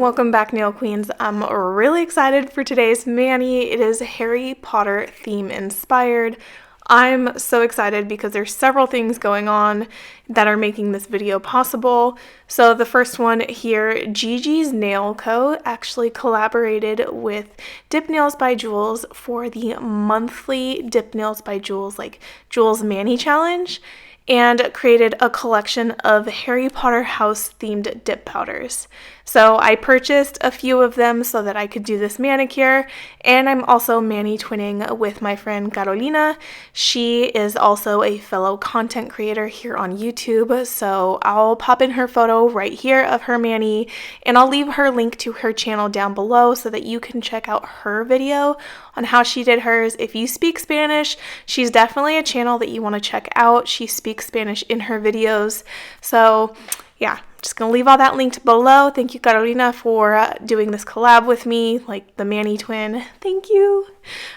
welcome back, nail queens. I'm really excited for today's mani. It is Harry Potter theme inspired. I'm so excited because there's several things going on that are making this video possible. So the first one here, Gigi's Nail Co. actually collaborated with Dip Nails by Jules for the monthly Dip Nails by Jules, like Jules Mani Challenge, and created a collection of Harry Potter house themed dip powders. So I purchased a few of them so that I could do this manicure, and I'm also mani twinning with my friend Carolina. She is also a fellow content creator here on YouTube, so I'll pop in her photo right here of her mani, and I'll leave her link to her channel down below so that you can check out her video on how she did hers. If you speak Spanish, she's definitely a channel that you want to check out. She speaks Spanish in her videos, so yeah, just gonna leave all that linked below. Thank you, Carolina, for doing this collab with me, like the mani twin. Thank you.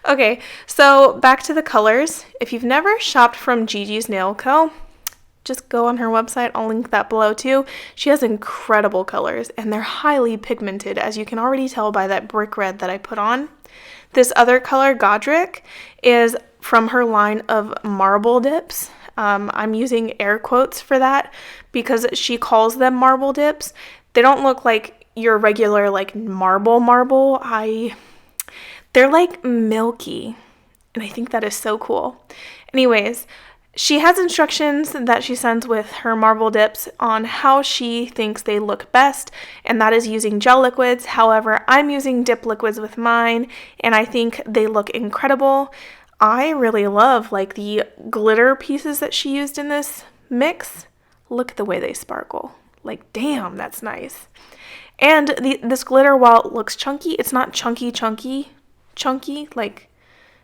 Okay, so back to the colors. If you've never shopped from Gigi's Nail Co., just go on her website. I'll link that below too. She has incredible colors, and they're highly pigmented, as you can already tell by that brick red that I put on. This other color, Godric, is from her line of marble dips. I'm using air quotes for that because she calls them marble dips. They don't look like your regular like marble. They're like milky, and I think that is so cool. Anyways, she has instructions that she sends with her marble dips on how she thinks they look best, and that is using gel liquids. However, I'm using dip liquids with mine, and I think they look incredible. I really love like the glitter pieces that she used in this mix. Look at the way they sparkle. Like, damn, that's nice. And this glitter, while it looks chunky, it's not chunky, like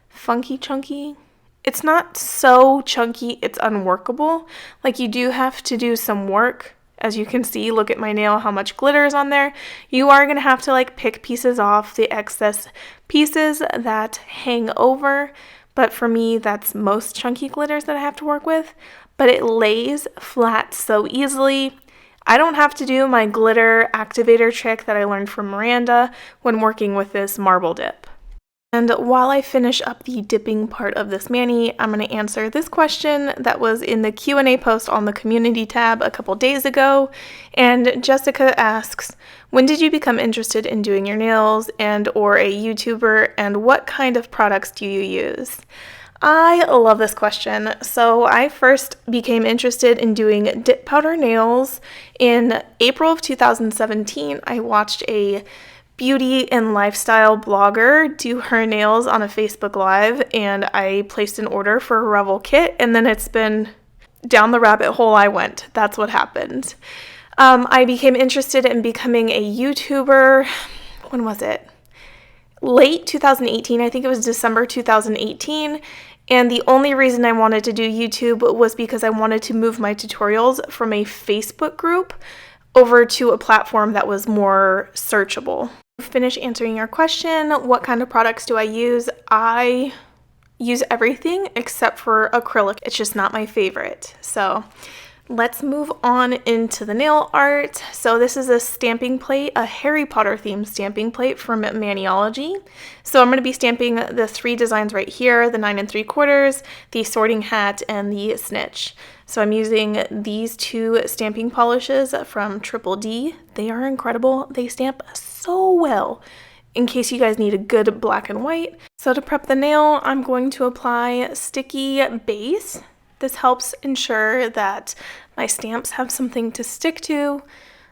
funky chunky. It's not so chunky it's unworkable. Like, you do have to do some work. As you can see, look at my nail, how much glitter is on there. You are going to have to like pick pieces off, the excess pieces that hang over. But for me, that's most chunky glitters that I have to work with. But it lays flat so easily. I don't have to do my glitter activator trick that I learned from Miranda when working with this marble dip. And while I finish up the dipping part of this mani, I'm going to answer this question that was in the Q&A post on the community tab a couple days ago. And Jessica asks, when did you become interested in doing your nails and or a YouTuber, and what kind of products do you use? I love this question. So I first became interested in doing dip powder nails in April of 2017. I watched a beauty and lifestyle blogger do her nails on a Facebook Live, and I placed an order for a Revel kit, and then it's been down the rabbit hole I went. That's what happened. I became interested in becoming a YouTuber. When was it? Late 2018. I think it was December 2018. And the only reason I wanted to do YouTube was because I wanted to move my tutorials from a Facebook group over to a platform that was more searchable. Finish answering your question, what kind of products do I use? I use everything except for acrylic. It's just not my favorite. So let's move on into the nail art. So this is a stamping plate, a Harry Potter themed stamping plate from Maniology. So I'm going to be stamping the three designs right here, the 9 3/4, the sorting hat, and the snitch. So I'm using these two stamping polishes from Triple D. They are incredible. They stamp so well, in case you guys need a good black and white. So to prep the nail, I'm going to apply sticky base. This helps ensure that my stamps have something to stick to.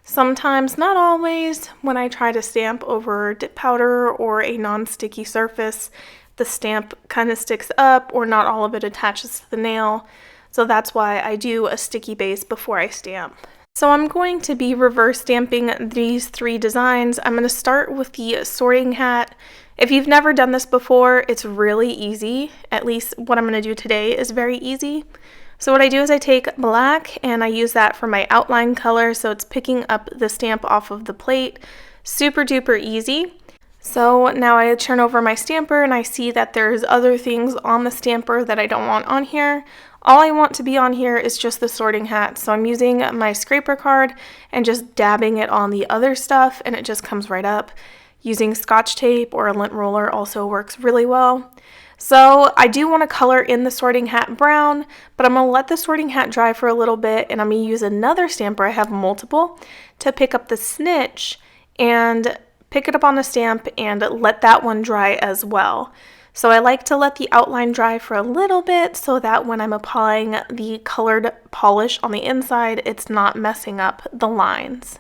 Sometimes, not always, when I try to stamp over dip powder or a non-sticky surface, the stamp kind of sticks up or not all of it attaches to the nail. So that's why I do a sticky base before I stamp. So I'm going to be reverse stamping these three designs. I'm going to start with the sorting hat. If you've never done this before, it's really easy. At least what I'm going to do today is very easy. So what I do is I take black and I use that for my outline color, so it's picking up the stamp off of the plate. Super duper easy. So now I turn over my stamper and I see that there's other things on the stamper that I don't want on here. All I want to be on here is just the sorting hat. So I'm using my scraper card and just dabbing it on the other stuff, and it just comes right up. Using Scotch tape or a lint roller also works really well. So I do want to color in the sorting hat brown, but I'm going to let the sorting hat dry for a little bit, and I'm going to use another stamper, I have multiple, to pick up the snitch and pick it up on a stamp and let that one dry as well. So I like to let the outline dry for a little bit so that when I'm applying the colored polish on the inside, it's not messing up the lines.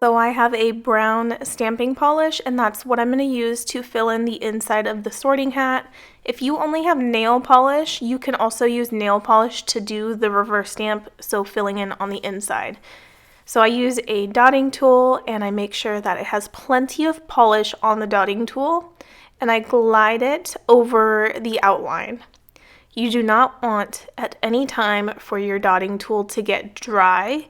So I have a brown stamping polish, and that's what I'm going to use to fill in the inside of the sorting hat. If you only have nail polish, you can also use nail polish to do the reverse stamp, so filling in on the inside. So I use a dotting tool, and I make sure that it has plenty of polish on the dotting tool, and I glide it over the outline. You do not want at any time for your dotting tool to get dry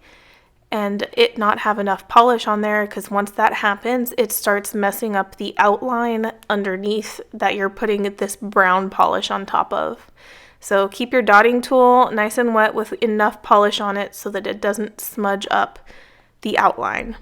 and it not have enough polish on there, because once that happens, it starts messing up the outline underneath that you're putting this brown polish on top of. So keep your dotting tool nice and wet with enough polish on it so that it doesn't smudge up the outline.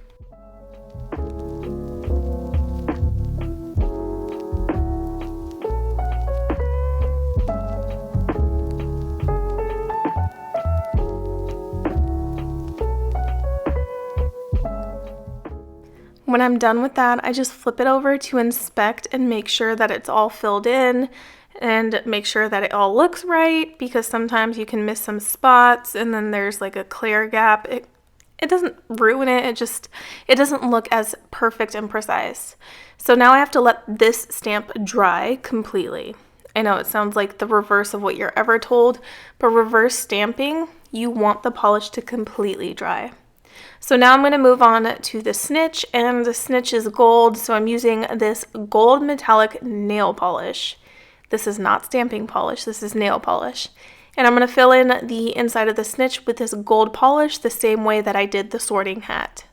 When I'm done with that, I just flip it over to inspect and make sure that it's all filled in and make sure that it all looks right, because sometimes you can miss some spots and then there's like a clear gap. It doesn't ruin it, it doesn't look as perfect and precise. So now I have to let this stamp dry completely. I know it sounds like the reverse of what you're ever told, but reverse stamping, you want the polish to completely dry. So now I'm going to move on to the snitch, and the snitch is gold, so I'm using this gold metallic nail polish. This is not stamping polish, this is nail polish. And I'm going to fill in the inside of the snitch with this gold polish the same way that I did the sorting hat.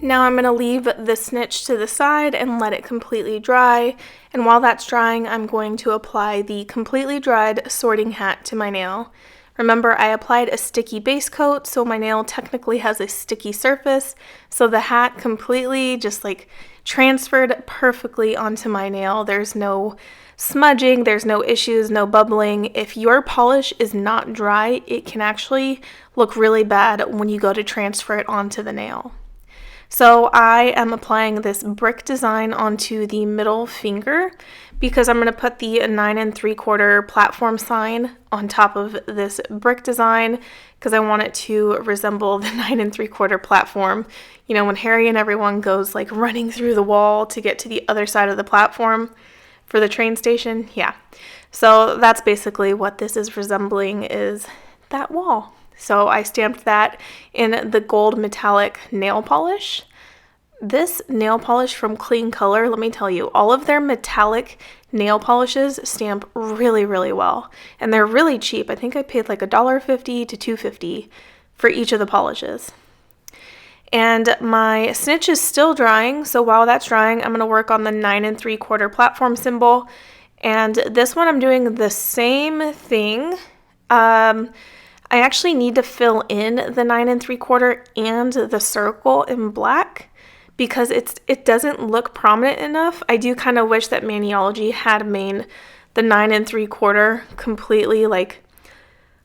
Now I'm going to leave the snitch to the side and let it completely dry, and while that's drying, I'm going to apply the completely dried sorting hat to my nail. Remember, I applied a sticky base coat, so my nail technically has a sticky surface, so the hat completely just like transferred perfectly onto my nail. There's no smudging, there's no issues, no bubbling. If your polish is not dry, it can actually look really bad when you go to transfer it onto the nail. So I am applying this brick design onto the middle finger because I'm going to put the 9 3/4 platform sign on top of this brick design because I want it to resemble the 9 3/4 platform. You know, when Harry and everyone goes like running through the wall to get to the other side of the platform for the train station. Yeah. So that's basically what this is resembling, is that wall. So I stamped that in the gold metallic nail polish. This nail polish from Klean Color, let me tell you, all of their metallic nail polishes stamp really, really well. And they're really cheap. I think I paid like $1.50 to $2.50 for each of the polishes. And my snitch is still drying, so while that's drying, I'm going to work on the 9 3/4 platform symbol. And this one I'm doing the same thing. I actually need to fill in the 9 3/4 and the circle in black because it doesn't look prominent enough. I do kind of wish that Maniology had made the 9 3/4 completely like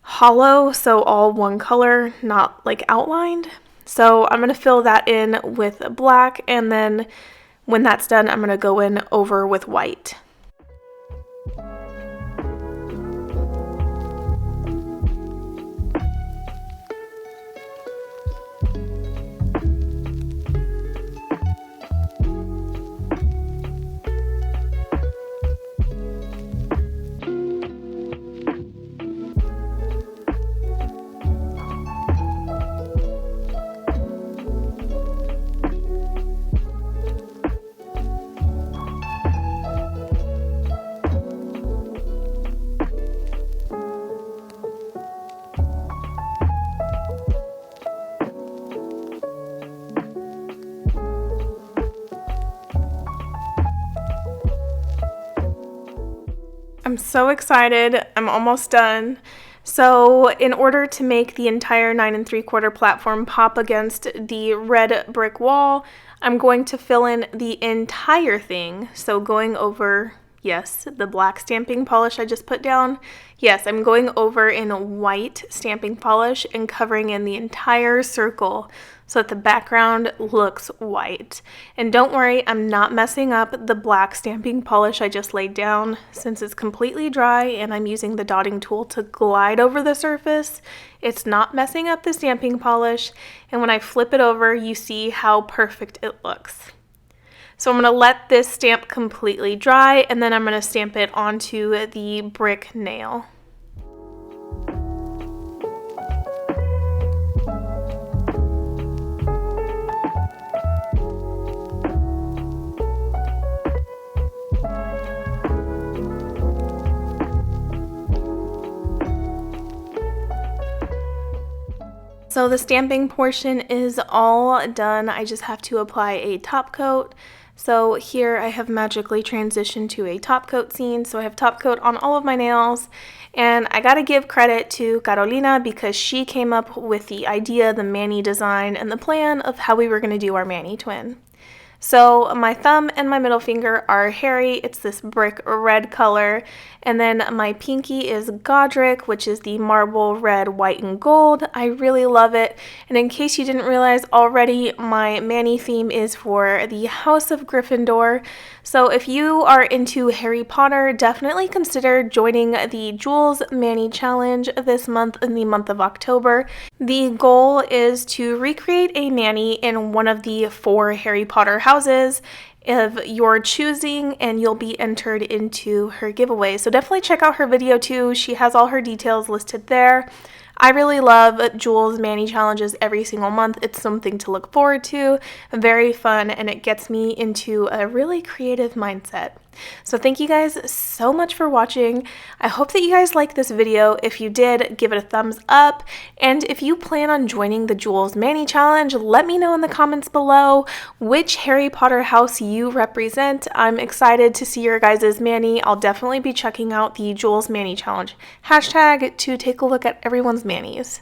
hollow, so all one color, not like outlined. So I'm going to fill that in with black, and then when that's done, I'm going to go in over with white. I'm so excited. I'm almost done. So in order to make the entire 9 3/4 platform pop against the red brick wall, I'm going to fill in the entire thing. So going over, yes, the black stamping polish I just put down. Yes, I'm going over in white stamping polish and covering in the entire circle so that the background looks white. And don't worry, I'm not messing up the black stamping polish I just laid down since it's completely dry and I'm using the dotting tool to glide over the surface. It's not messing up the stamping polish, and when I flip it over, you see how perfect it looks. So I'm going to let this stamp completely dry, and then I'm going to stamp it onto the brick nail. So the stamping portion is all done. I just have to apply a top coat. So here I have magically transitioned to a top coat scene. So I have top coat on all of my nails. And I gotta give credit to Carolina because she came up with the idea, the mani design, and the plan of how we were gonna do our mani twin. So my thumb and my middle finger are hairy. It's this brick red color. And then my pinky is Godric, which is the marble red, white, and gold. I really love it. And in case you didn't realize already, my mani theme is for the House of Gryffindor. So if you are into Harry Potter, definitely consider joining the Jules Mani Challenge this month in the month of October. The goal is to recreate a mani in one of the 4 Harry Potter houses of your choosing, and you'll be entered into her giveaway. So definitely check out her video too. She has all her details listed there. I really love Jules Mani challenges every single month. It's something to look forward to, very fun, and it gets me into a really creative mindset. So thank you guys so much for watching. I hope that you guys liked this video. If you did, give it a thumbs up. And if you plan on joining the Jules Mani challenge, let me know in the comments below which Harry Potter house you represent. I'm excited to see your guys' mani. I'll definitely be checking out the Jules Mani challenge hashtag to take a look at everyone's manis.